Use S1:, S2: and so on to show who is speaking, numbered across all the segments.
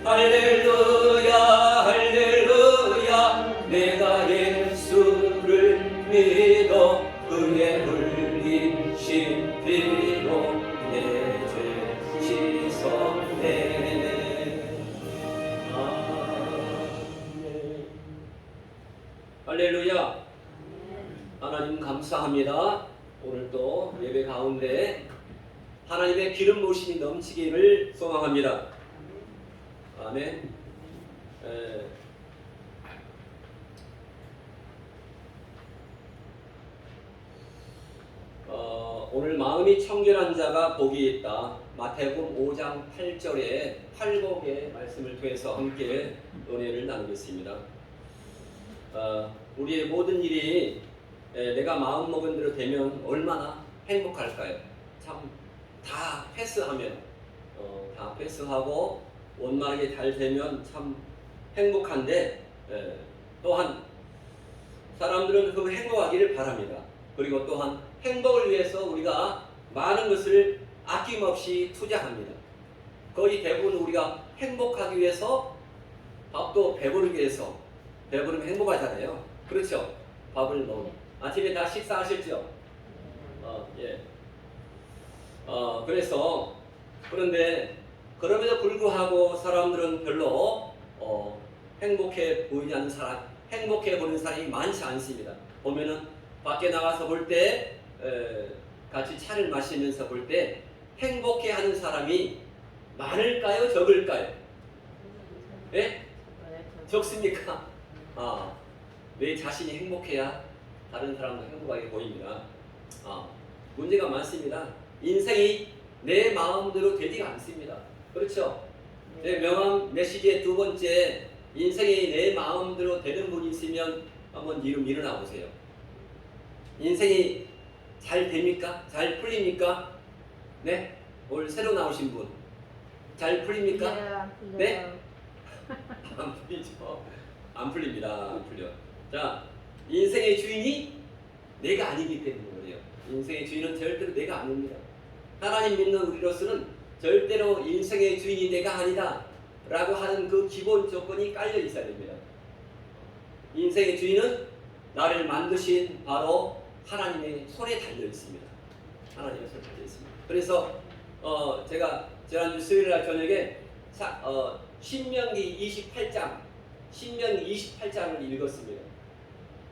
S1: 할렐루야 할렐루야 내가 예수를 믿어 그의 흘리신 피로 내 죄 씻었네. 아멘. 할렐루야. 하나님 감사합니다. 오늘 또 예배 가운데 하나님의 기름 부으심이 넘치기를 소망합니다. 아멘. 오늘 마음이 청결한 자가 복이 있다. 마태복음 5장 8절에 팔복의 말씀을 통해서 함께 은혜를 나누겠습니다. 우리의 모든 일이 내가 마음먹은 대로 되면 얼마나 행복할까요? 참 다 패스하면 다 패스하고 원만하게 잘 되면 참 행복한데 또한 사람들은 그 행복하기를 바랍니다. 그리고 또한 행복을 위해서 우리가 많은 것을 아낌없이 투자합니다. 거의 대부분 우리가 행복하기 위해서 밥도 배부르기 위해서 배부르면 행복하잖아요. 그렇죠? 밥을 먹으면 아침에 다 식사하셨죠? 예. 그런데 그럼에도 불구하고 사람들은 별로 행복해 보이지 행복해 보는 사람이 많지 않습니다. 보면은 밖에 나가서 볼 때 같이 차를 마시면서 볼 때 행복해 하는 사람이 많을까요? 적을까요? 예? 적습니까? 내 자신이 행복해야 다른 사람도 행복하게 보입니다. 문제가 많습니다. 인생이 내 마음대로 되지 않습니다. 그렇죠? 내 명함 메시지의 두 번째, 인생이 내 마음대로 되는 분이 있으면 한번 일어나 보세요. 인생이 잘 됩니까? 잘 풀립니까? 네? 오늘 새로 나오신 분. 잘 풀립니까? 네? 안 풀리죠. 안 풀립니다. 안 풀려. 자, 인생의 주인이 내가 아니기 때문에 그래요. 인생의 주인은 절대로 내가 아닙니다. 하나님 믿는 우리로서는 절대로 인생의 주인이 내가 아니다 라고 하는 그 기본 조건이 깔려 있어야 됩니다. 인생의 주인은 나를 만드신 바로 하나님의 손에 달려 있습니다. 하나님의 손에 달려 있습니다. 그래서 제가 지난주 수요일날 저녁에 신명기 28장을 읽었습니다.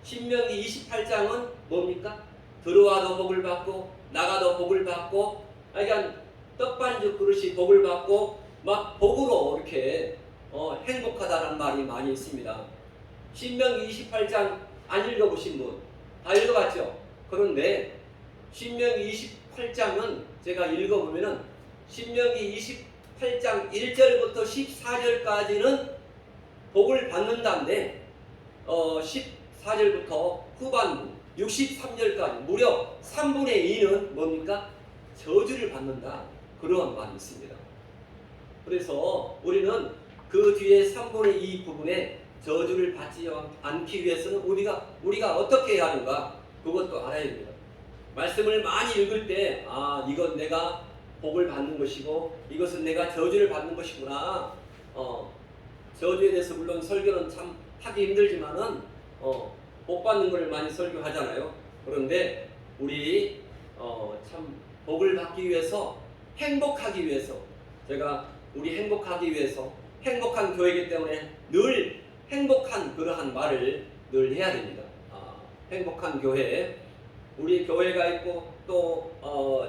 S1: 신명기 28장은 뭡니까? 들어와도 복을 받고 나가도 복을 받고, 그러니까 떡반죽 그릇이 복을 받고 막 복으로 이렇게 행복하다는 말이 많이 있습니다. 신명기 28장 안 읽어보신 분 다 읽어봤죠? 그런데 신명기 28장은 제가 읽어보면은 신명기 28장 1절부터 14절까지는 복을 받는다는데 14절부터 후반부 63절까지 무려 3분의 2는 뭡니까? 저주를 받는다. 그런 말이 있습니다. 그래서 우리는 그 뒤에 3분의 2 부분에 저주를 받지 않기 위해서는 우리가 어떻게 해야 하는가? 그것도 알아야 됩니다. 말씀을 많이 읽을 때 이건 내가 복을 받는 것이고 이것은 내가 저주를 받는 것이구나. 저주에 대해서 물론 설교는 참 하기 힘들지만은 복 받는 걸 많이 설교하잖아요. 그런데 우리 참 복을 받기 위해서 행복하기 위해서 우리 행복하기 위해서 행복한 교회이기 때문에 늘 행복한 그러한 말을 늘 해야 됩니다. 행복한 교회, 우리 교회가 있고 또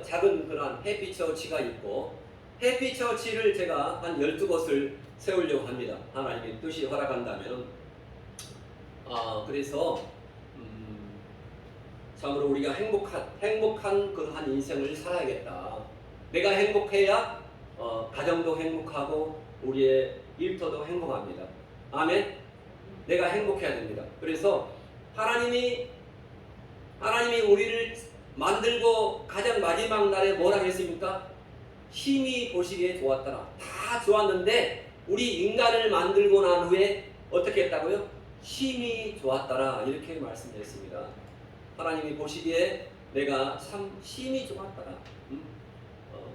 S1: 작은 그러한 해피처치가 있고 해피처치를 제가 한 12곳을 세우려고 합니다. 하나님의 뜻이 허락한다면. 그래서 참으로 우리가 행복한 그러한 인생을 살아야겠다. 내가 행복해야 가정도 행복하고 우리의 일터도 행복합니다. 아멘. 내가 행복해야 됩니다. 그래서 하나님이 우리를 만들고 가장 마지막 날에 뭐라 했습니까? 심히 보시기에 좋았더라. 다 좋았는데 우리 인간을 만들고 난 후에 어떻게 했다고요? 심히 좋았더라. 이렇게 말씀했습니다. 하나님이 보시기에 내가 참 심히 좋았더라.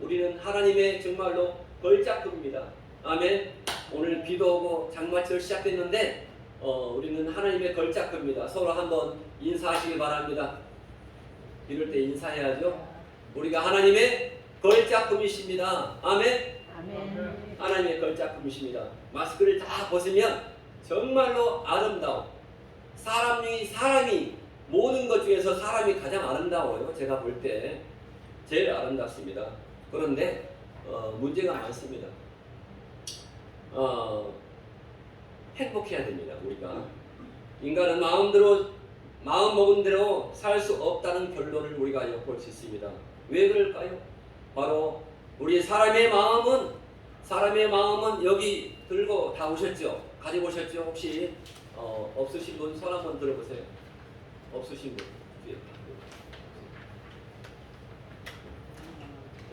S1: 우리는 하나님의 정말로 걸작품입니다. 아멘. 오늘 비도 오고 장마철 시작됐는데 우리는 하나님의 걸작품입니다. 서로 한번 인사하시기 바랍니다. 이럴 때 인사해야죠. 우리가 하나님의 걸작품이십니다. 아멘.
S2: 아멘.
S1: 하나님의 걸작품이십니다. 마스크를 다 벗으면 정말로 아름다워. 사람이 모든 것 중에서 사람이 가장 아름다워요. 제가 볼 때 제일 아름답습니다. 그런데 문제가 많습니다. 행복해야 됩니다. 우리가 인간은 마음 먹은 대로 살 수 없다는 결론을 우리가 엿볼 수 있습니다. 왜 그럴까요? 바로 우리 사람의 마음은 여기 들고 다 오셨죠? 가지고 오셨죠? 혹시 없으신 분 손 한번 들어보세요. 없으신 분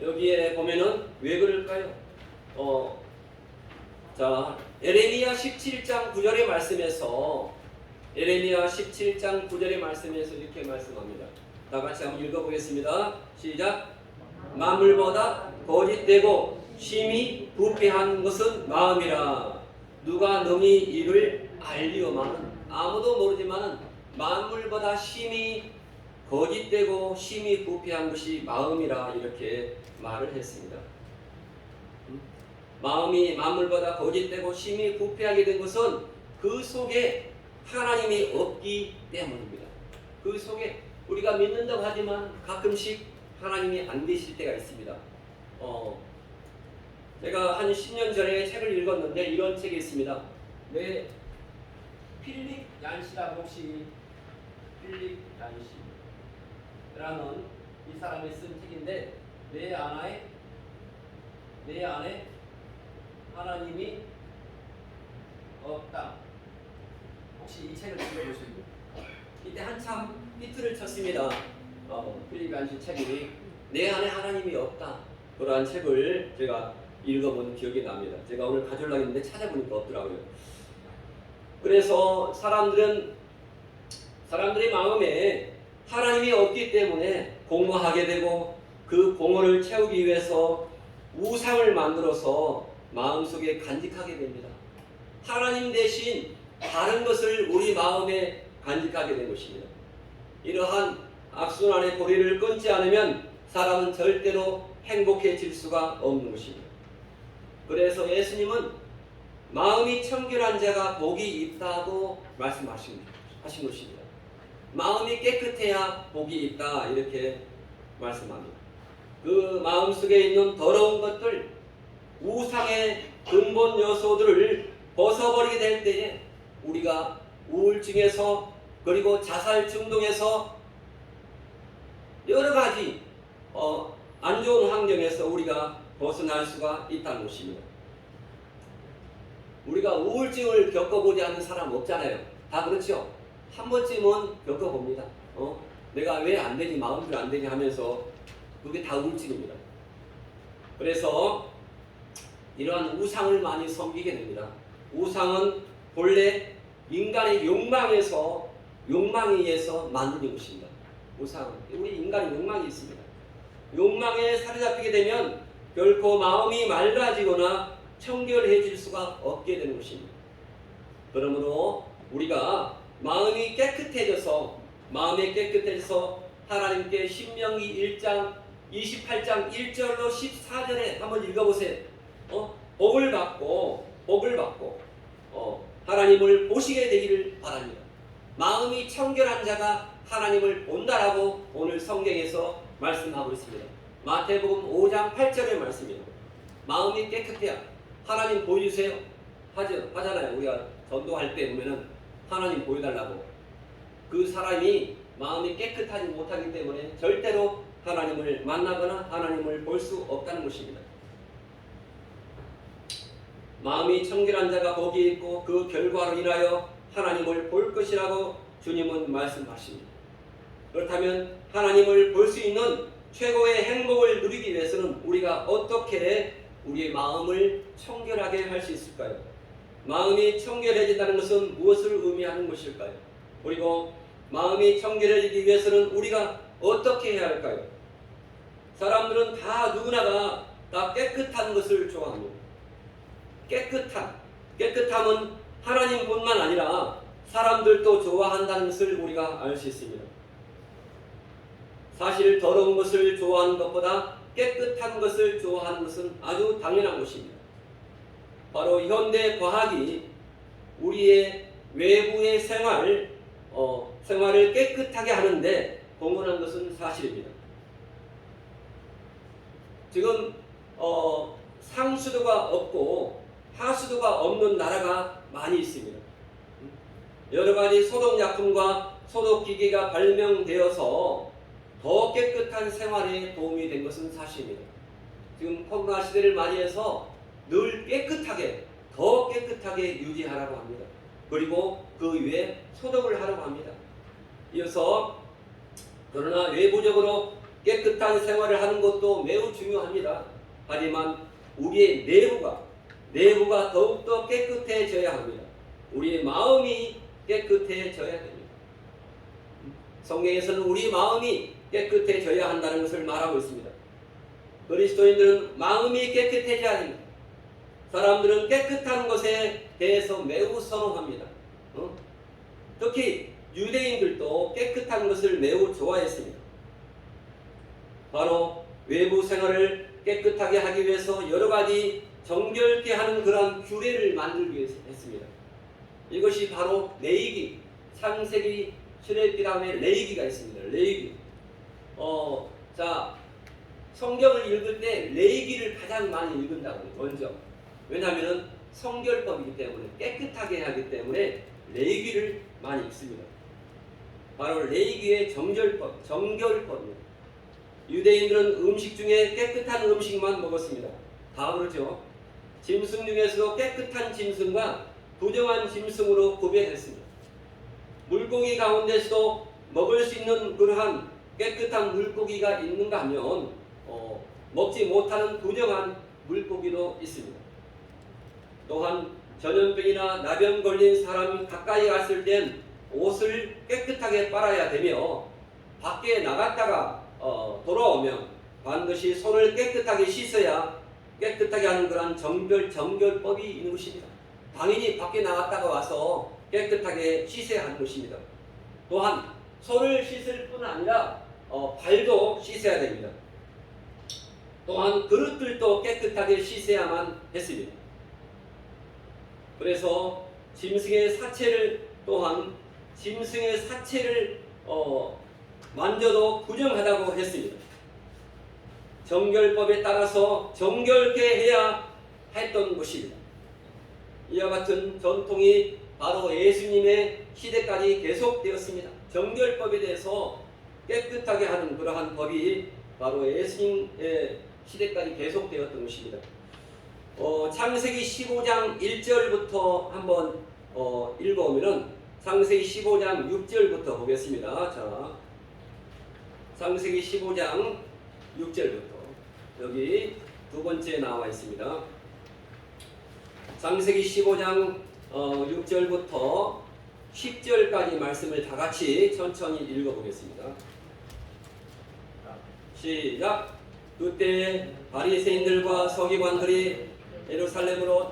S1: 여기에 보면은 왜 그럴까요? 자, 에레미야 17장 9절의 말씀에서 이렇게 말씀합니다. 다 같이 한번 읽어보겠습니다. 시작. 만물보다 거짓되고 심히 부패한 것은 마음이라. 누가 능히 이를 알리오마는. 아무도 모르지만은 만물보다 심히 거짓되고 심히 부패한 것이 마음이라 이렇게 말을 했습니다. 마음이 만물보다 거짓되고 심히 부패하게 된 것은 그 속에 하나님이 없기 때문입니다. 그 속에 우리가 믿는다고 하지만 가끔씩 하나님이 안 계실 때가 있습니다. 제가 한 10년 전에 책을 읽었는데 이런 책이 있습니다. 네, 필립 얀시라고 혹시 필립 얀시라는 이 사람이 쓴 책인데 내 안에 하나님이 없다. 혹시 이 책을 읽어보셨나요? 이때 한참 히트를 쳤습니다. 필립 얀시 책이 내 안에 하나님이 없다. 그러한 책을 제가 읽어본 기억이 납니다. 제가 오늘 가져오려고 했는데 찾아보니까 없더라고요. 그래서 사람들의 마음에 하나님이 없기 때문에 공허하게 되고 그 공허를 채우기 위해서 우상을 만들어서 마음속에 간직하게 됩니다. 하나님 대신 다른 것을 우리 마음에 간직하게 된 것입니다. 이러한 악순환의 고리를 끊지 않으면 사람은 절대로 행복해질 수가 없는 것입니다. 그래서 예수님은 마음이 청결한 자가 복이 있다고 말씀하신 것입니다. 마음이 깨끗해야 복이 있다 이렇게 말씀합니다. 그 마음속에 있는 더러운 것들, 우상의 근본 요소들을 벗어버리게 될 때에 우리가 우울증에서 그리고 자살 중독에서 여러 가지 안 좋은 환경에서 우리가 벗어날 수가 있다는 것입니다. 우리가 우울증을 겪어보지 않는 사람 없잖아요. 다 그렇죠? 한 번쯤은 겪어봅니다. 내가 왜 안 되니, 마음대로 안 되니 하면서 그게 다 우울증입니다. 그래서 이러한 우상을 많이 섬기게 됩니다. 우상은 본래 인간의 욕망에 의해서 만드는 것입니다. 우상은 우리 인간의 욕망이 있습니다. 욕망에 사로잡히게 되면 결코 마음이 맑아지거나 청결해질 수가 없게 되는 것입니다. 그러므로 우리가 마음이 깨끗해져서 하나님께 신명기 1장 28장 1절로 14절에 한번 읽어보세요. 복을 받고 하나님을 보시게 되기를 바랍니다. 마음이 청결한 자가 하나님을 본다라고 오늘 성경에서 말씀하고 있습니다. 마태복음 5장 8절의 말씀입니다. 마음이 깨끗해야 하나님 보여주세요 하잖아요. 우리가 전도할 때 보면은 하나님 보여달라고. 그 사람이 마음이 깨끗하지 못하기 때문에 절대로 하나님을 만나거나 하나님을 볼 수 없다는 것입니다. 마음이 청결한 자가 복이 있고 그 결과로 인하여 하나님을 볼 것이라고 주님은 말씀하십니다. 그렇다면 하나님을 볼 수 있는 최고의 행복을 누리기 위해서는 우리가 어떻게 우리의 마음을 청결하게 할 수 있을까요? 마음이 청결해진다는 것은 무엇을 의미하는 것일까요? 그리고 마음이 청결해지기 위해서는 우리가 어떻게 해야 할까요? 사람들은 누구나가 다 깨끗한 것을 좋아합니다. 깨끗한, 깨끗함은 하나님뿐만 아니라 사람들도 좋아한다는 것을 우리가 알 수 있습니다. 사실 더러운 것을 좋아하는 것보다 깨끗한 것을 좋아하는 것은 아주 당연한 것입니다. 바로 현대 과학이 우리의 외부의 생활을 깨끗하게 하는데 공헌한 것은 사실입니다. 지금 상수도가 없고 하수도가 없는 나라가 많이 있습니다. 여러 가지 소독약품과 소독기계가 발명되어서 더 깨끗한 생활에 도움이 된 것은 사실입니다. 지금 코로나 시대를 맞이해서 늘 깨끗하게, 더 깨끗하게 유지하라고 합니다. 그리고 그 위에 소독을 하라고 합니다. 이어서 그러나 외부적으로 깨끗한 생활을 하는 것도 매우 중요합니다. 하지만 우리의 내부가 더욱더 깨끗해져야 합니다. 우리의 마음이 깨끗해져야 됩니다. 성경에서는 우리 마음이 깨끗해져야 한다는 것을 말하고 있습니다. 그리스도인들은 마음이 깨끗해져야 합니다. 사람들은 깨끗한 것에 대해서 매우 선호합니다. 특히 유대인들도 깨끗한 것을 매우 좋아했습니다. 바로 외부 생활을 깨끗하게 하기 위해서 여러 가지 정결케 하는 그런 규례를 만들기 위해서 했습니다. 이것이 바로 레위기, 창세기, 출애굽기 다음에 레위기가 있습니다. 레위기. 성경을 읽을 때 레위기를 가장 많이 읽는다고요. 먼저. 왜냐하면 성결법이기 때문에 깨끗하게 하기 때문에 레위기를 많이 읽습니다. 바로 레위기의 정결법입니다. 유대인들은 음식 중에 깨끗한 음식만 먹었습니다. 다 그렇죠. 짐승 중에서도 깨끗한 짐승과 부정한 짐승으로 구별했습니다. 물고기 가운데서도 먹을 수 있는 그러한 깨끗한 물고기가 있는가 하면 먹지 못하는 부정한 물고기도 있습니다. 또한 전염병이나 나병 걸린 사람이 가까이 갔을 땐 옷을 깨끗하게 빨아야 되며 밖에 나갔다가 돌아오면 반드시 손을 깨끗하게 씻어야 깨끗하게 하는 그런 정결법이 있는 것입니다. 당연히 밖에 나갔다가 와서 깨끗하게 씻어야 하는 것입니다. 또한 손을 씻을 뿐 아니라 발도 씻어야 됩니다. 또한 그릇들도 깨끗하게 씻어야만 했습니다. 그래서 짐승의 사체를 만져도 부정하다고 했습니다. 정결법에 따라서 정결케 해야 했던 것입니다. 이와 같은 전통이 바로 예수님의 시대까지 계속되었습니다. 정결법에 대해서 깨끗하게 하는 그러한 법이 바로 예수님의 시대까지 계속되었던 것입니다. 창세기 15장 1절부터 한번 읽어오면은 창세기 15장 6절부터 보겠습니다. 자, 창세기 15장 6절부터 여기 두 번째 나와 있습니다. 창세기 15장 6절부터 10절까지 말씀을 다 같이 천천히 읽어보겠습니다. 시작. 그때 바리새인들과 서기관들이 예루살렘으로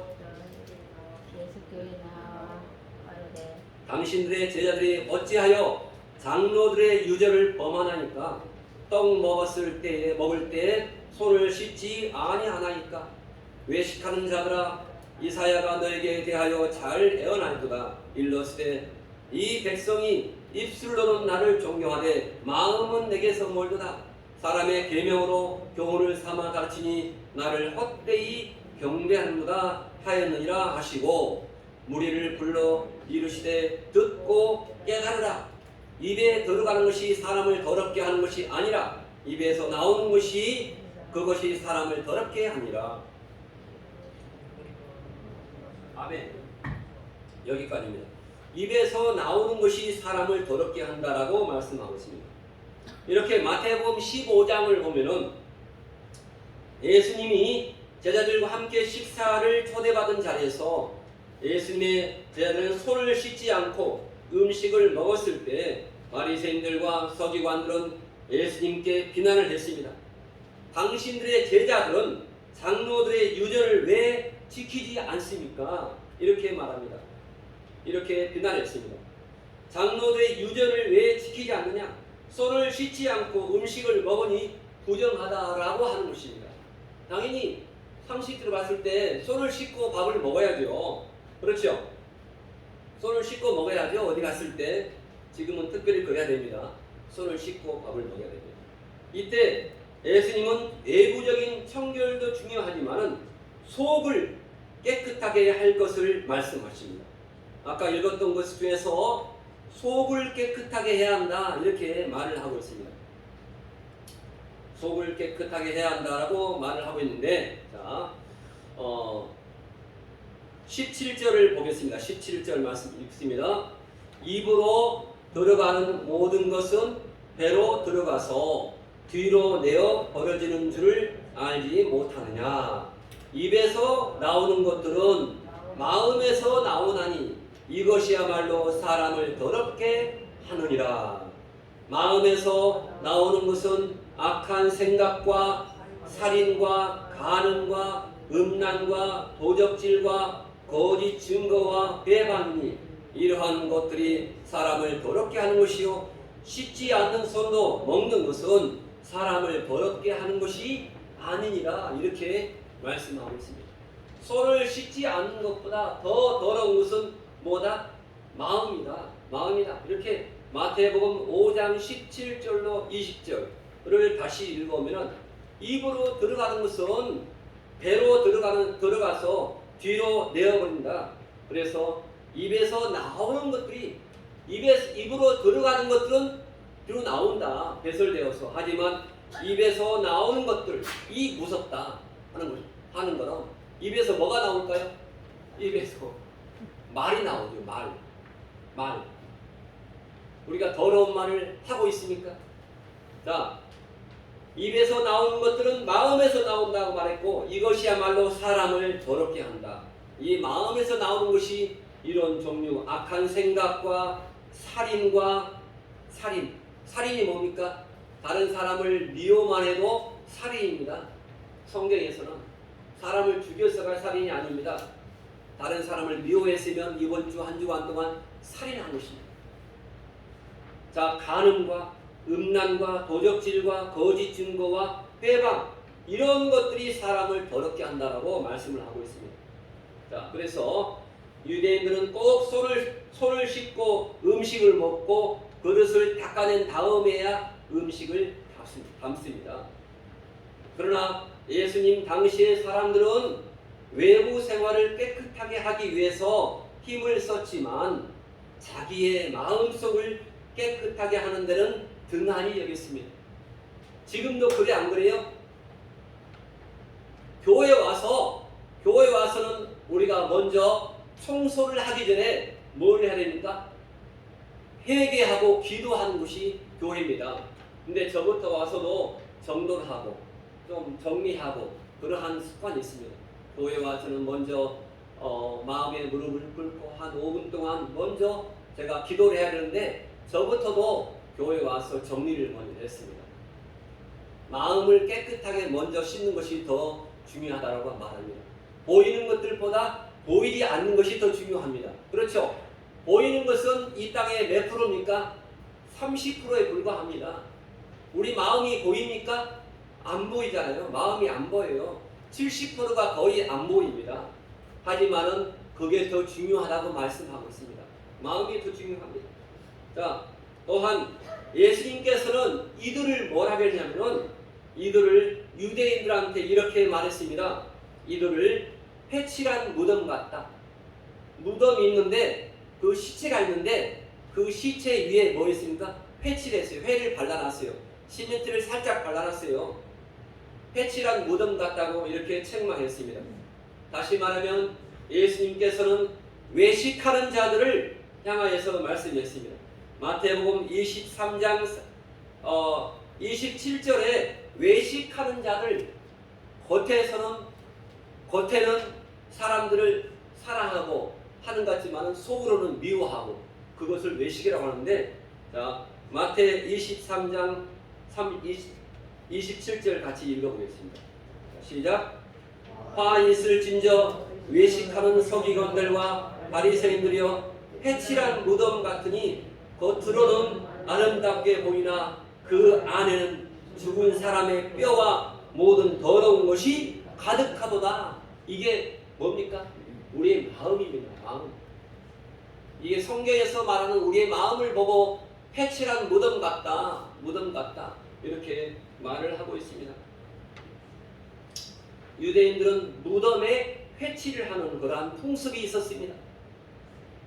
S1: 당신들의 제자들이 어찌하여 장로들의 유죄를 범하나이까? 떡 먹을 때에 손을 씻지 아니하나이까? 외식하는 자들아, 이사야가 너에게 대하여 잘 애언하였도다. 일러스되 이 백성이 입술로는 나를 존경하되 마음은 내게서 멀도다. 사람의 계명으로 교훈을 삼아 가르치니 나를 헛되이 경배하는도다 하였느니라 하시고, 무리를 불러 이르시되 듣고 깨달으라. 입에 들어가는 것이 사람을 더럽게 하는 것이 아니라 입에서 나오는 것이 그것이 사람을 더럽게 하니라. 아멘. 여기까지입니다. 입에서 나오는 것이 사람을 더럽게 한다라고 말씀하고 있습니다. 이렇게 마태복음 15장을 보면은 예수님이 제자들과 함께 식사를 초대받은 자리에서 예수님의 제자들은 손을 씻지 않고 음식을 먹었을 때 바리새인들과 서기관들은 예수님께 비난을 했습니다. 당신들의 제자들은 장로들의 유전을 왜 지키지 않습니까? 이렇게 말합니다. 이렇게 비난했습니다. 장로들의 유전을 왜 지키지 않느냐? 손을 씻지 않고 음식을 먹으니 부정하다라고 하는 것입니다. 당연히 상식으로 봤을 때 손을 씻고 밥을 먹어야죠. 그렇죠? 손을 씻고 먹어야죠. 어디 갔을 때. 지금은 특별히 그래야 됩니다. 손을 씻고 밥을 먹어야 됩니다. 이때 예수님은 외부적인 청결도 중요하지만은 속을 깨끗하게 할 것을 말씀하십니다. 아까 읽었던 것 중에서 속을 깨끗하게 해야 한다 이렇게 말을 하고 있습니다. 속을 깨끗하게 해야 한다라고 말을 하고 있는데, 자, 17절을 보겠습니다. 17절 말씀 읽습니다. 입으로 들어가는 모든 것은 배로 들어가서 뒤로 내어 버려지는 줄을 알지 못하느냐. 입에서 나오는 것들은 마음에서 나오나니 이것이야말로 사람을 더럽게 하느니라. 마음에서 나오는 것은 악한 생각과 살인과 간음과 음란과 도적질과 거짓 증거와 배반이니 이러한 것들이 사람을 더럽게 하는 것이요 씻지 않는 손으로 먹는 것은 사람을 더럽게 하는 것이 아니니라. 이렇게 말씀하고 있습니다. 손을 씻지 않는 것보다 더 더러운 것은 뭐다? 마음이다. 마음이다. 이렇게 마태복음 5장 17절로 20절을 다시 읽어보면 입으로 들어가는 것은 배로 들어가서 뒤로 내어버린다. 그래서 입에서 나오는 것들이 입으로 들어가는 것들은 뒤로 나온다. 배설되어서. 하지만 입에서 나오는 것들이 무섭다 하는 거는 입에서 뭐가 나올까요? 입에서 말이 나오죠. 말. 우리가 더러운 말을 하고 있습니까? 자, 입에서 나오는 것들은 마음에서 나온다고 말했고 이것이야말로 사람을 더럽게 한다. 이 마음에서 나오는 것이 이런 종류 악한 생각과 살인이 뭡니까? 다른 사람을 미워만 해도 살인입니다. 성경에서는 사람을 죽여서가 살인이 아닙니다. 다른 사람을 미워했으면 이번 주 한 주간 동안 살인한 것입니다. 자, 간음과 음란과 도적질과 거짓 증거와 회방 이런 것들이 사람을 더럽게 한다라고 말씀을 하고 있습니다. 자, 그래서 유대인들은 꼭 손을 씻고 음식을 먹고 그릇을 닦아낸 다음에야 음식을 담습니다. 그러나 예수님 당시의 사람들은 외부 생활을 깨끗하게 하기 위해서 힘을 썼지만 자기의 마음속을 깨끗하게 하는 데는 등한히 여겼습니다. 지금도 그래 안 그래요? 교회에 와서는 우리가 먼저 청소를 하기 전에 뭘 해야 됩니까? 회개하고 기도하는 것이 교회입니다. 근데 저부터 와서도 정돈을 하고 좀 정리하고 그러한 습관이 있습니다. 교회 와서는 먼저 마음의 무릎을 꿇고 한 5분 동안 먼저 제가 기도를 해야 되는데 저부터도 교회 와서 정리를 먼저 했습니다. 마음을 깨끗하게 먼저 씻는 것이 더 중요하다고 말합니다. 보이는 것들보다 보이지 않는 것이 더 중요합니다. 그렇죠? 보이는 것은 이 땅의 몇 프로입니까? 30%에 불과합니다. 우리 마음이 보입니까? 안 보이잖아요. 마음이 안 보여요. 70%가 거의 안 보입니다. 하지만은 그게 더 중요하다고 말씀하고 있습니다. 마음이 더 중요합니다. 자, 또한 예수님께서는 이들을 뭐라고 했냐면은 이들을 유대인들한테 이렇게 말했습니다. 이들을 회칠한 무덤 같다. 무덤이 있는데 그 시체가 있는데 그 시체 위에 뭐 있습니까? 회칠했어요. 회를 발라놨어요. 시멘트를 살짝 발라놨어요. 회칠한 무덤 같다고 이렇게 책망했습니다. 다시 말하면 예수님께서는 외식하는 자들을 향하여서 말씀했습니다. 마태복음 23장 27절에 외식하는 자들 겉에는 사람들을 사랑하고 하는 것 같지만 속으로는 미워하고 그것을 외식이라고 하는데, 자, 마태 23장 27절 같이 읽어보겠습니다. 시작. 화 있을진저 외식하는 서기관들과 바리새인들이여 회칠한 무덤 같으니 겉으로는 아름답게 보이나 그 안에는 죽은 사람의 뼈와 모든 더러운 것이 가득하도다. 이게 뭡니까? 우리의 마음입니다. 마음. 이게 성경에서 말하는 우리의 마음을 보고 회칠한 무덤 같다. 무덤 같다. 이렇게 말을 하고 있습니다. 유대인들은 무덤에 회칠을 하는 그러한 풍습이 있었습니다.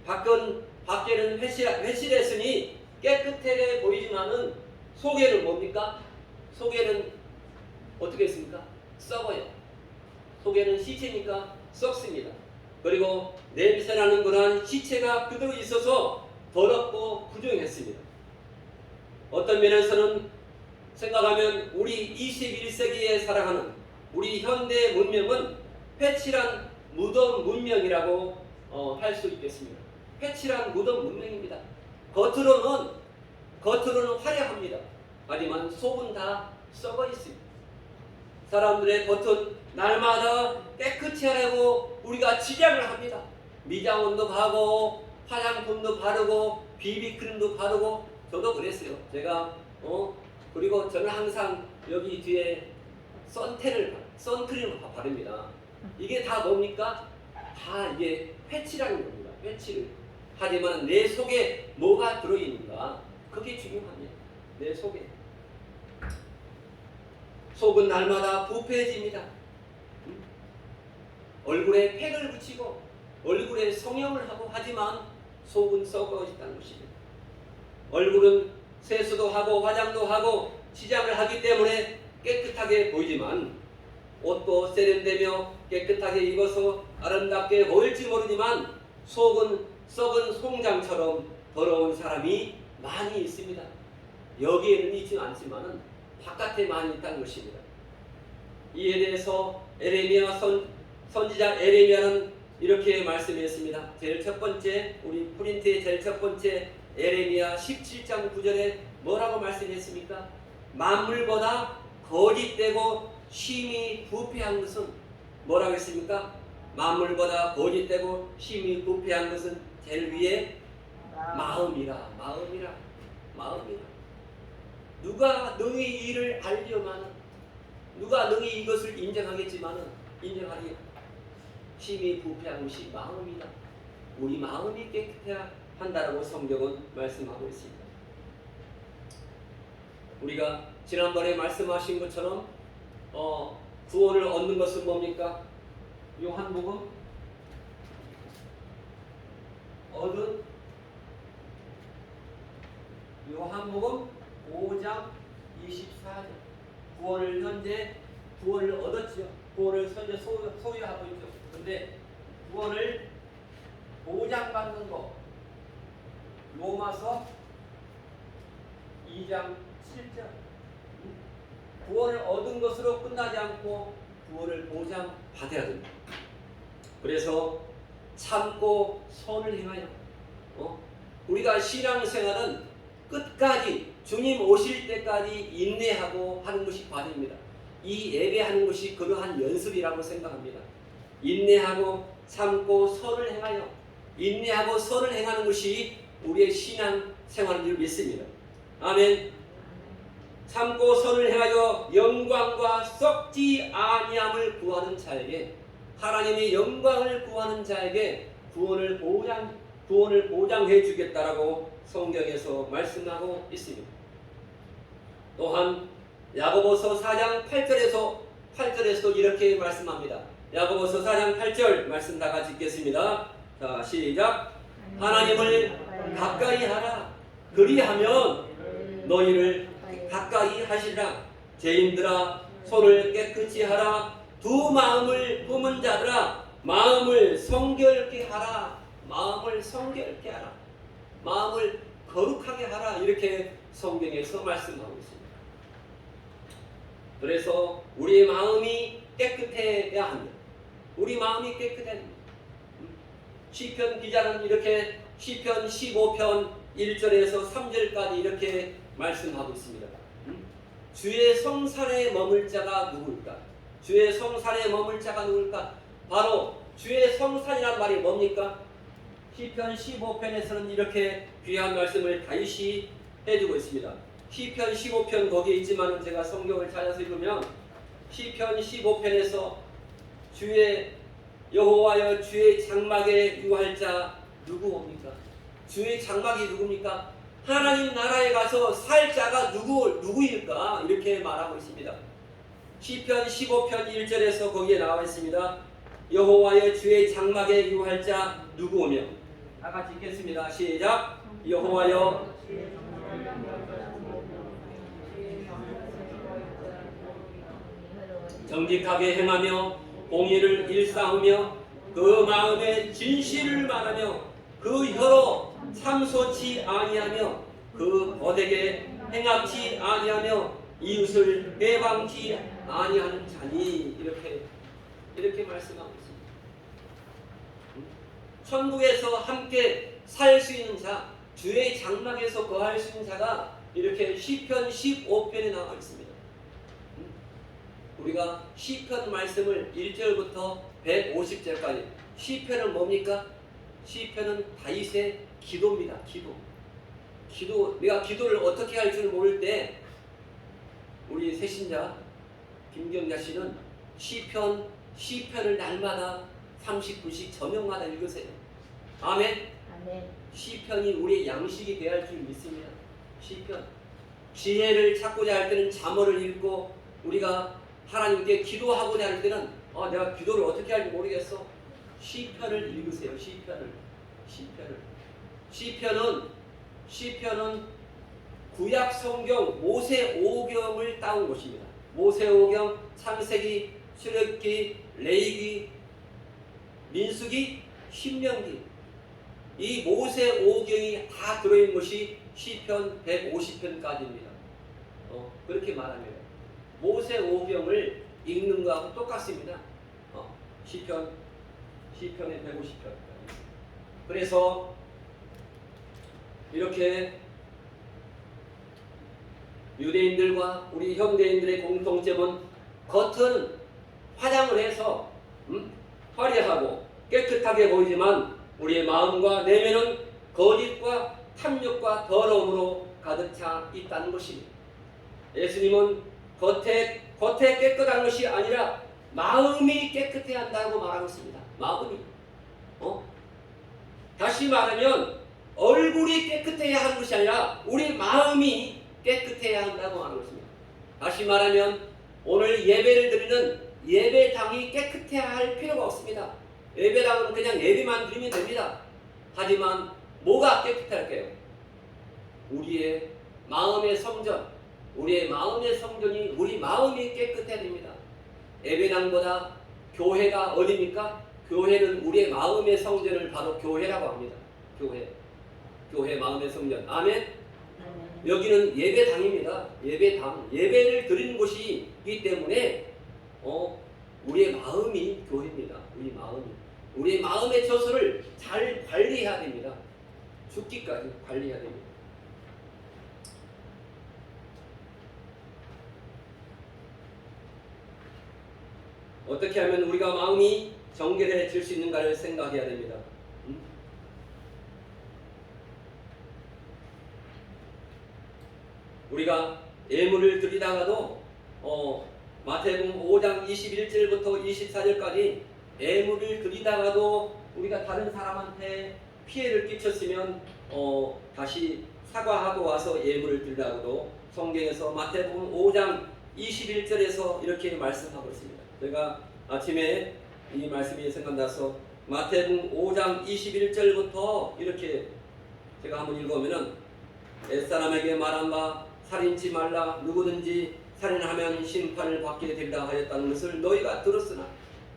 S1: 밖에는 회칠했으니 깨끗해 보이지만은 속에는 뭡니까? 속에는 어떻게 했습니까? 썩어요. 속에는 시체니까 썩습니다. 그리고 냄새나는 그러한 시체가 그대로 있어서 더럽고 부정했습니다. 어떤 면에서는 생각하면 우리 21세기에 살아가는 우리 현대 문명은 회칠한 무덤 문명이라고 할 수 있겠습니다. 회칠한 무덤 문명입니다. 겉으로는 화려합니다. 하지만 속은 다 썩어 있습니다. 사람들의 겉은 날마다 깨끗이 하려고 우리가 지장을 합니다. 미장원도 가고 화장품도 바르고 비비크림도 바르고 저도 그랬어요. 제가 그리고 저는 항상 여기 뒤에 선크림을 바릅니다. 이게 다 뭡니까? 다 이게 회칠하는 겁니다. 회칠. 하지만 내 속에 뭐가 들어있는가? 그게 중요합니다. 내 속에. 속은 날마다 부패해집니다. 얼굴에 팩을 붙이고 얼굴에 성형을 하고 하지만 속은 썩어 있다는 것입니다. 얼굴은 세수도 하고 화장도 하고 치장을 하기 때문에 깨끗하게 보이지만 옷도 세련되며 깨끗하게 입어서 아름답게 보일지 모르지만 속은 썩은 송장처럼 더러운 사람이 많이 있습니다. 여기에는 있지 않지만 바깥에 많이 있다는 것입니다. 이에 대해서 에레미야 선지자 에레미야는 이렇게 말씀했습니다. 제일 첫 번째 우리 프린트의 제일 첫 번째 에레미야 17장 9절에 뭐라고 말씀했습니까? 만물보다 거짓되고 심히 부패한 것은 뭐라고 했습니까? 만물보다 거짓되고 심히 부패한 것은 제일 위에 마음이라. 누가 너희 일을 알려마는 누가 너희 이것을 인정하겠지만은 인정하리 심히 부패한 것이 마음이다. 우리 마음이 깨끗해야 한다라고 성경은 말씀하고 있습니다. 우리가 지난번에 말씀하신 것처럼 구원을 얻는 것은 뭡니까? 요한복음 요한복음 5장 24절 구원을 얻었죠. 구원을 현재 소유하고 있죠. 그런데 구원을 보장받는 것 로마서 2장 7절 구원을 얻은 것으로 끝나지 않고 구원을 보장받아야 됩니다. 그래서 참고 선을 행하여 우리가 신앙생활은 끝까지 주님 오실 때까지 인내하고 하는 것이 과정입니다. 이 예배하는 것이 그러한 연습이라고 생각합니다. 인내하고 참고 선을 행하여 인내하고 선을 행하는 것이 우리의 신앙생활인 줄 믿습니다. 아멘. 참고 선을 행하여 영광과 썩지 아니함을 구하는 자에게 하나님의 영광을 구하는 자에게 구원을 보장해 주겠다라고 성경에서 말씀하고 있습니다. 또한 야고보서 4장 8절에서도 이렇게 말씀합니다. 야고보서 4장 8절 말씀 다 같이 읽겠습니다. 자, 시작. 하나님을 가까이 하라. 그리하면 너희를 가까이 하시리라. 죄인들아 손을 깨끗이 하라. 두 마음을 품은 자들아 마음을 성결케 하라. 마음을 성결케 하라. 마음을 거룩하게 하라. 이렇게 성경에서 말씀하고 있습니다. 그래서 우리의 마음이 깨끗해야 합니다. 우리 마음이 깨끗해야 합니다. 시편 기자는 이렇게 시편 15편 1절에서 3절까지 이렇게 말씀하고 있습니다. 주의 성산에 머물 자가 누굴까? 주의 성산에 머물 자가 누굴까? 바로 주의 성산이란 말이 뭡니까? 시편 15편에서는 이렇게 귀한 말씀을 다시 해주고 있습니다. 시편 15편 거기에 있지만 제가 성경을 찾아서 읽으면 시편 15편에서 주의 여호와여 주의 장막에 유할 자 누구옵니까? 주의 장막이 누굽니까? 하나님 나라에 가서 살 자가 누구일까? 이렇게 말하고 있습니다. 시편 15편 1절에서 거기에 나와 있습니다. 여호와여 주의 장막에 유할 자 누구오며, 다 같이 읽겠습니다. 시작. 여호와여 정직하게 행하며 공의를 일삼으며 그 마음에 진실을 말하며 그 혀로 참소치 아니하며 그 거되게 행악치 아니하며 이웃을 해방치 아니하는 자니, 이렇게 말씀하고 있습니다. 천국에서 함께 살 수 있는 자, 주의 장막에서 거할 수 있는 자가 이렇게 시편 15편에 나와 있습니다. 우리가 시편 말씀을 1절부터 150절까지, 시편은 뭡니까? 시편은 다윗의 기도입니다. 기도. 내가 기도를 어떻게 할 줄 모를 때 우리 새신자 김경자 씨는 시편을 날마다 30분씩 저녁마다 읽으세요. 아멘. 시편이 우리의 양식이 되어야 할 줄 믿습니다. 시편. 지혜를 찾고자 할 때는 잠언을 읽고, 우리가 하나님께 기도하고자 할 때는 내가 기도를 어떻게 할지 모르겠어. 시편을 읽으세요. 시편은 구약 성경 모세오경을 따온 것입니다. 모세오경, 창세기, 출애굽기, 레위기, 민수기, 신명기, 이 모세오경이 다 들어있는 것이 시편 150편까지입니다. 그렇게 말합니다. 모세오경을 읽는 거하고 똑같습니다. 시편의 150편. 그래서 이렇게 유대인들과 우리 현대인들의 공통점은 겉은 화장을 해서 화려하고 깨끗하게 보이지만 우리의 마음과 내면은 거짓과 탐욕과 더러움으로 가득 차 있다는 것입니다. 예수님은 겉에 깨끗한 것이 아니라 마음이 깨끗해야 한다고 말하고 있습니다. 마음이. 다시 말하면 얼굴이 깨끗해야 하는 것이 아니라 우리 마음이 깨끗해야 한다고 말하고 있습니다. 다시 말하면 오늘 예배를 드리는 예배당이 깨끗해야 할 필요가 없습니다. 예배당은 그냥 예배만 드리면 됩니다. 하지만 뭐가 깨끗할까요? 우리의 마음의 성전. 우리의 마음의 성전이 우리 마음이 깨끗해야 됩니다. 예배당보다 교회가 어디입니까? 교회는 우리의 마음의 성전을 바로 교회라고 합니다. 교회 마음의 성전. 아멘. 여기는 예배당입니다. 예배당. 예배를 드리는 곳이기 때문에 우리의 마음이 교회입니다. 우리의 마음의 처소를 잘 관리해야 됩니다. 죽기까지 관리해야 됩니다. 어떻게 하면 우리가 마음이 정결해질 수 있는가를 생각해야 됩니다. 우리가 예물을 드리다가도 마태복음 5장 21절부터 24절까지 예물을 드리다가도 우리가 다른 사람한테 피해를 끼쳤으면 다시 사과하고 와서 예물을 드리다가도 성경에서 마태복음 5장 21절에서 이렇게 말씀하고 있습니다. 제가 아침에 이 말씀이 생각나서 마태복음 5장 21절부터 이렇게 제가 한번 읽어보면은 옛사람에게 말한 바 살인치 말라 누구든지 살인하면 심판을 받게 되리라 하였다는 것을 너희가 들었으나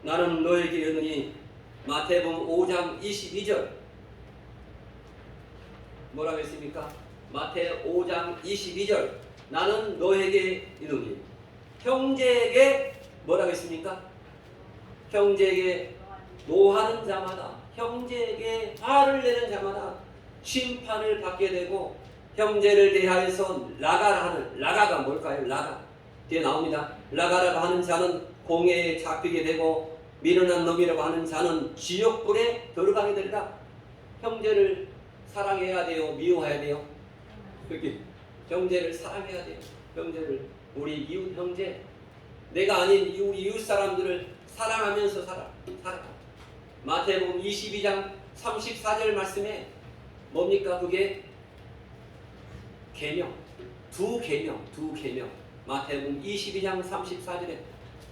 S1: 나는 너에게 이르노니 마태복음 5장 22절 뭐라고 했습니까? 마태 5장 22절 나는 너에게 이르노니 형제에게 뭐라고 했습니까? 형제에게 노하는 자마다 형제에게 화를 내는 자마다 심판을 받게 되고 형제를 대하여서 라가가 뭘까요? 라가 뒤에 나옵니다. 라가라고 하는 자는 공회에 잡히게 되고 미련한 놈이라고 하는 자는 지옥불에 들어가게 되리라. 형제를 사랑해야 돼요? 미워해야 돼요? 여기 형제를 사랑해야 돼요. 형제를, 우리 이웃 형제, 내가 아닌 우리 이웃 사람들을 사랑하면서 살아. 마태복음 22장 34절 말씀에 뭡니까? 그게 계명, 두 계명. 마태복음 22장 34절에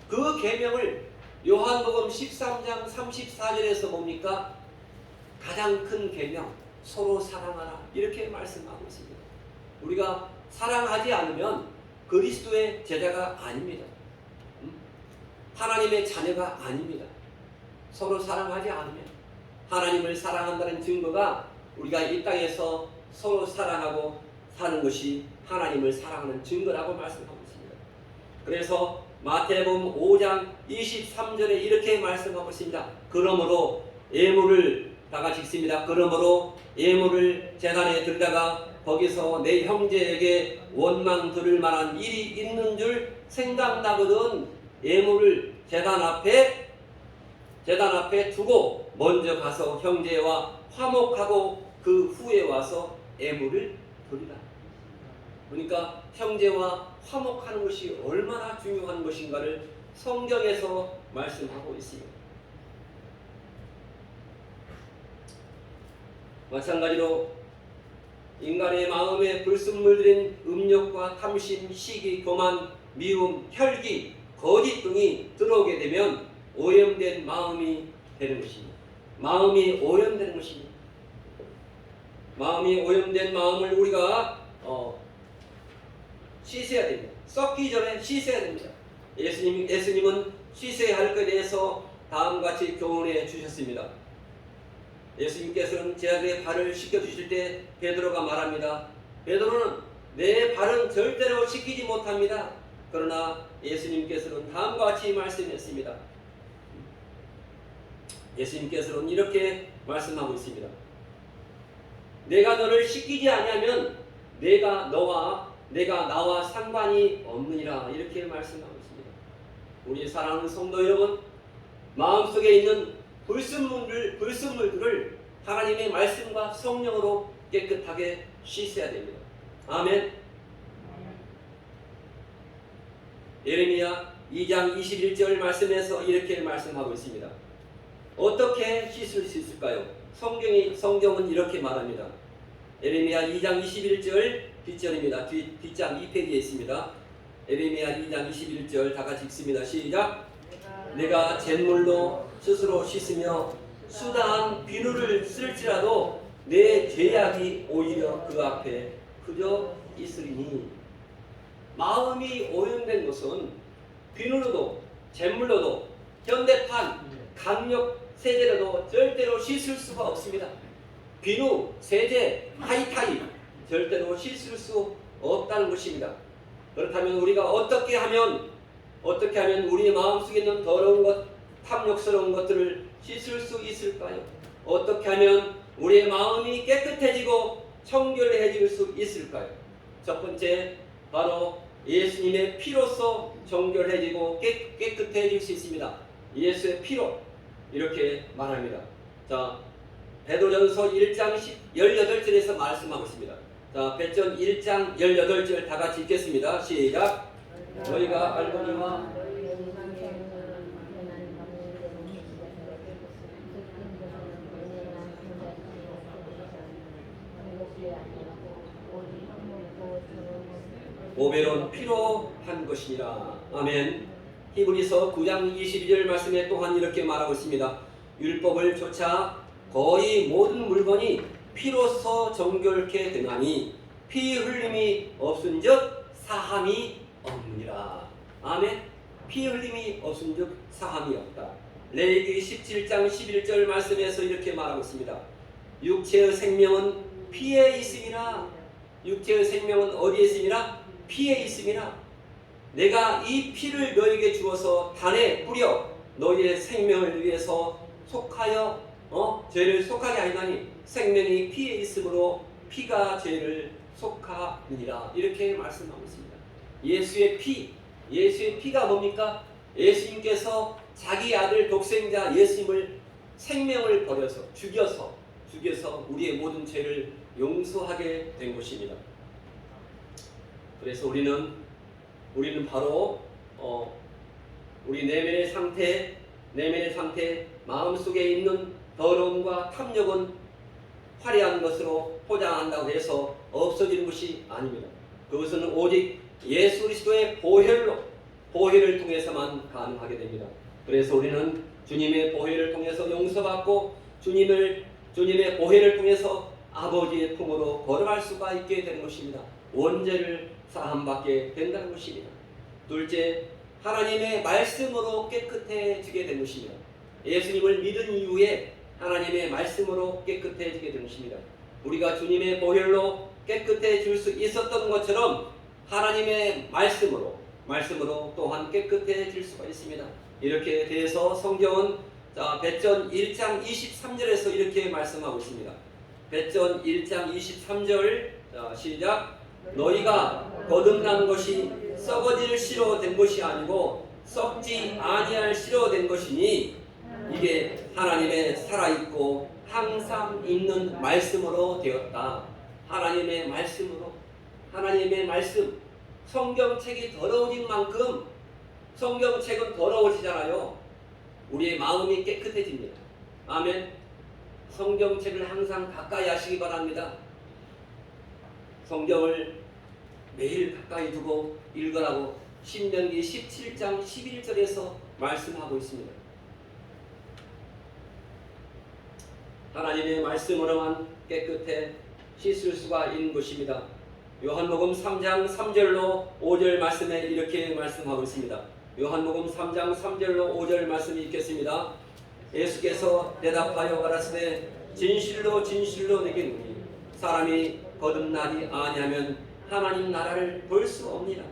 S1: 그 계명을 요한복음 13장 34절에서 뭡니까? 가장 큰 계명, 서로 사랑하라, 이렇게 말씀하고 있습니다. 우리가 사랑하지 않으면 그리스도의 제자가 아닙니다. 하나님의 자녀가 아닙니다. 서로 사랑하지 않으면, 하나님을 사랑한다는 증거가 우리가 이 땅에서 서로 사랑하고 사는 것이 하나님을 사랑하는 증거라고 말씀하고 있습니다. 그래서 마태복음 5장 23절에 이렇게 말씀하고 있습니다. 그러므로 예물을, 다 같이 읽습니다. 그러므로 예물을 제단에 들다가 거기서 내 형제에게 원망 들을 만한 일이 있는 줄 생각나거든 예물을 제단 앞에 두고 먼저 가서 형제와 화목하고 그 후에 와서 예물을 드리라. 그러니까 형제와 화목하는 것이 얼마나 중요한 것인가를 성경에서 말씀하고 있습니다. 마찬가지로 인간의 마음에 불순물들인 음욕과 탐심, 시기, 교만, 미움, 혈기, 거짓 등이 들어오게 되면 오염된 마음이 되는 것입니다. 마음이 오염되는 것입니다. 마음이 오염된 마음을 우리가 씻어야 됩니다. 썩기 전에 씻어야 됩니다. 예수님은 씻어야 할 것에 대해서 다음과 같이 교훈해 주셨습니다. 예수님께서는 제자들의 발을 씻겨주실 때 베드로가 말합니다. 베드로는 내 발은 절대로 씻기지 못합니다. 그러나 예수님께서는 다음과 같이 말씀했습니다. 예수님께서는 이렇게 말씀하고 있습니다. 내가 너를 씻기지 아니하면 내가 나와 상관이 없느니라, 이렇게 말씀하고 있습니다. 우리 사랑하는 성도 여러분, 마음속에 있는 불순물들을 하나님의 말씀과 성령으로 깨끗하게 씻어야 됩니다. 아멘. 예레미야 2장 21절 말씀에서 이렇게 말씀하고 있습니다. 어떻게 씻을 수 있을까요? 성경은 이렇게 말합니다. 예레미야 2장 21절 뒷절입니다. 뒷장 2페이지에 있습니다. 예레미야 2장 21절 다 같이 읽습니다. 시작. 내가 잿물로 스스로 씻으며 수다한 비누를 쓸지라도 내 죄악이 오히려 그 앞에 그저 있으리니. 마음이 오염된 것은 비누로도 잿물로도 현대판 강력 세제로도 절대로 씻을 수가 없습니다. 비누, 세제, 하이타이 절대로 씻을 수 없다는 것입니다. 그렇다면 우리가 어떻게 하면 우리 마음속에 있는 더러운 것, 탐욕스러운 것들을 씻을 수 있을까요? 어떻게 하면 우리의 마음이 깨끗해지고 청결해질 수 있을까요? 첫 번째, 바로 예수님의 피로써 정결해지고 깨끗해질 수 있습니다. 예수의 피로, 이렇게 말합니다. 자, 베드로전서 1장 18절에서 말씀하고 있습니다. 자, 베드로전 1장 18절 다 같이 읽겠습니다. 시작. 너희가 알거니와 오베론 피로 한 것이니라. 아멘. 히브리서 9장 22절 말씀에 또한 이렇게 말하고 있습니다. 율법을 쫓아 거의 모든 물건이 피로써 정결케 되나니 피 흘림이 없은즉 사함이 없느니라. 아멘. 피 흘림이 없은즉 사함이 없다. 레위기 17장 11절 말씀에서 이렇게 말하고 있습니다. 육체의 생명은 피에 있음이라. 육체의 생명은 어디에 있음이라? 피에 있음이라. 내가 이 피를 너에게 주어서 단에 뿌려 너희의 생명을 위해서 속하여 죄를 속하게 하리나니 생명이 피에 있으므로 피가 죄를 속하느니라. 이렇게 말씀하고 있습니다. 예수의 피가 뭡니까? 예수님께서 자기 아들 독생자 예수님을 생명을 버려서 죽여서 우리의 모든 죄를 용서하게 된 것입니다. 그래서 우리는 바로 우리 내면의 상태, 마음속에 있는 더러움과 탐욕은 화려한 것으로 포장한다고 해서 없어지는 것이 아닙니다. 그것은 오직 예수 그리스도의 보혈을 통해서만 가능하게 됩니다. 그래서 우리는 주님의 보혈을 통해서 용서받고 주님의 보혈을 통해서 아버지의 품으로 걸어갈 수가 있게 되는 것입니다. 원죄를 사함받게 된다는 것입니다. 둘째, 하나님의 말씀으로 깨끗해지게 된 것입니다. 예수님을 믿은 이후에 하나님의 말씀으로 깨끗해지게 된 것입니다. 우리가 주님의 보혈로 깨끗해질 수 있었던 것처럼 하나님의 말씀으로 또한 깨끗해질 수가 있습니다. 이렇게 돼서 성경은 벳전 1장 23절에서 이렇게 말씀하고 있습니다. 벳전 1장 23절 시작. 너희가 거듭난 것이 썩어질 씨로 된 것이 아니고 썩지 아니할 씨로 된 것이니 이게 하나님의 살아있고 항상 있는 말씀으로 되었다. 하나님의 말씀. 성경책이 더러워진 만큼 성경책은 더러워지잖아요. 우리의 마음이 깨끗해집니다. 아멘. 성경책을 항상 가까이 하시기 바랍니다. 성경을 매일 가까이 두고 읽으라고 신명기 17장 11절에서 말씀하고 있습니다. 하나님의 말씀으로만 깨끗해 씻을 수가 있는 것입니다. 요한복음 3장 3절로 5절 말씀에 이렇게 말씀하고 있습니다. 요한복음 3장 3절로 5절 말씀이 있겠습니다. 예수께서 대답하여 가라사대 진실로 내게 이르노니 사람이 거듭나지 아니하면 하나님 나라를 볼 수 없니라.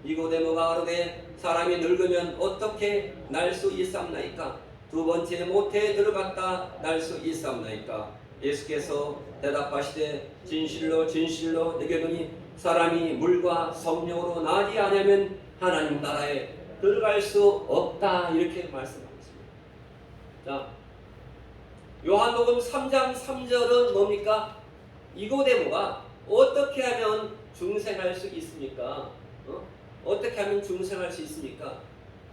S1: 니고데모가 가로되 사람이 늙으면 어떻게 날 수 있사옵나이까? 두 번째 모태에 들어갔다 날 수 있사옵나이까? 예수께서 대답하시되 진실로 내게 이르노니 사람이 물과 성령으로 나지 아니하면 하나님 나라에 들어갈 수 없다. 이렇게 말씀하고 있습니다. 자, 요한복음 3장 3절은 뭡니까? 니고데모가 어떻게 하면 중생할 수 있습니까? 어떻게 하면 중생할 수 있습니까?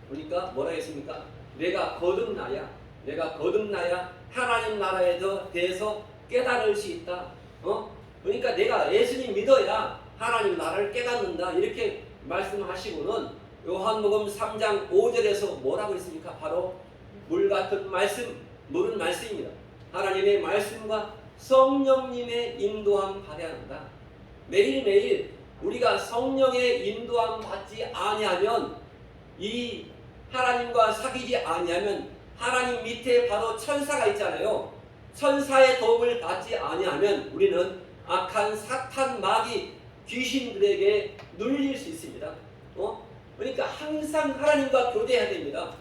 S1: 그러니까 뭐라 했습니까? 내가 거듭나야 하나님 나라에 대해서 깨달을 수 있다. 그러니까 내가 예수님 믿어야 하나님 나라를 깨닫는다. 이렇게 말씀하시고는 요한복음 3장 5절에서 뭐라고 했습니까? 바로 물 같은 물은 말씀입니다. 하나님의 말씀과 성령님의 인도함 받아야 한다. 매일매일 우리가 성령의 인도함 받지 아니하면, 이 하나님과 사귀지 아니하면, 하나님 밑에 바로 천사가 있잖아요. 천사의 도움을 받지 아니하면 우리는 악한 사탄, 마귀, 귀신들에게 눌릴 수 있습니다. 그러니까 항상 하나님과 교제해야 됩니다.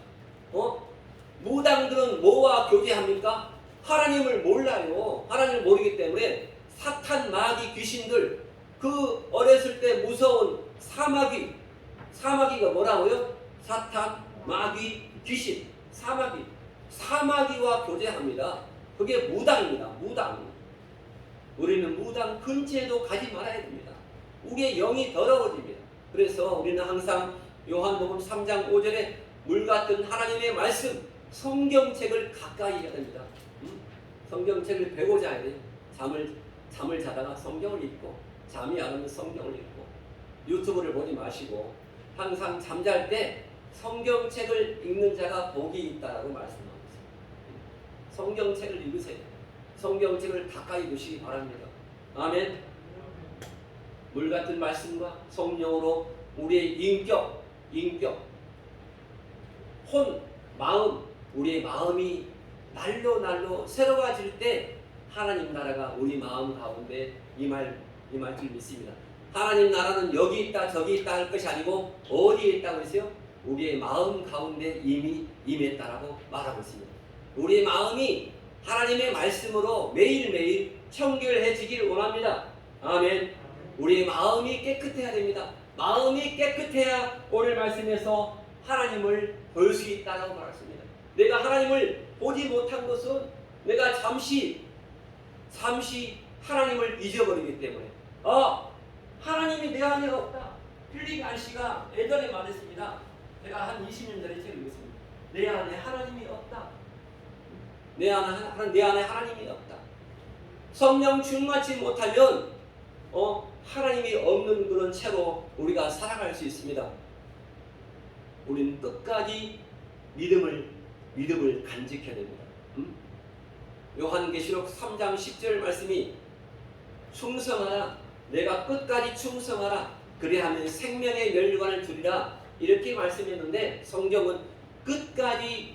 S1: 무당들은 뭐와 교제합니까? 하나님을 몰라요. 하나님을 모르기 때문에 사탄, 마귀, 귀신들, 그 어렸을 때 무서운 사마귀가 뭐라고요? 사탄, 마귀, 귀신, 사마귀와 교제합니다. 그게 무당입니다. 무당. 우리는 무당 근처에도 가지 말아야 됩니다. 우리의 영이 더러워집니다. 그래서 우리는 항상 요한복음 3장 5절에 물 같은 하나님의 말씀, 성경책을 가까이 해야 됩니다. 성경책을 배우자 해야 돼요. 잠을 자다가 성경을 읽고, 잠이 안 오면 성경을 읽고, 유튜브를 보지 마시고 항상 잠잘 때 성경책을 읽는 자가 복이 있다라고 말씀하고 있습니다. 성경책을 읽으세요. 성경책을 가까이 두시기 바랍니다. 아멘. 물 같은 말씀과 성령으로 우리의 인격, 마음, 우리의 마음이 날로 새로워질 때 하나님 나라가 우리 마음 가운데 임할 줄 믿습니다. 하나님 나라는 여기 있다 저기 있다 할 것이 아니고 어디에 있다고 했어요? 우리의 마음 가운데 이미 임했다라고 말하고 있습니다. 우리의 마음이 하나님의 말씀으로 매일매일 청결해지기를 원합니다. 아멘. 우리의 마음이 깨끗해야 됩니다. 마음이 깨끗해야 오늘 말씀에서 하나님을 볼 수 있다고 말했습니다. 내가 하나님을 보지 못한 것은 내가 잠시 하나님을 잊어버리기 때문에 하나님이 내 안에 없다. 필립 안씨가 예전에 말했습니다. 제가 한 20년 전에 책을 읽었습니다. 내 안에 하나님이 없다. 내 안에 하나님이 없다. 성령 충만치 못하면 하나님이 없는 그런 채로 우리가 살아갈 수 있습니다. 우리는 끝까지 믿음을 간직해야 됩니다. 요한계시록 3장 10절 말씀이 충성하라, 내가 끝까지 충성하라, 그리하면 생명의 멸류관을 주리라, 이렇게 말씀했는데 성경은 끝까지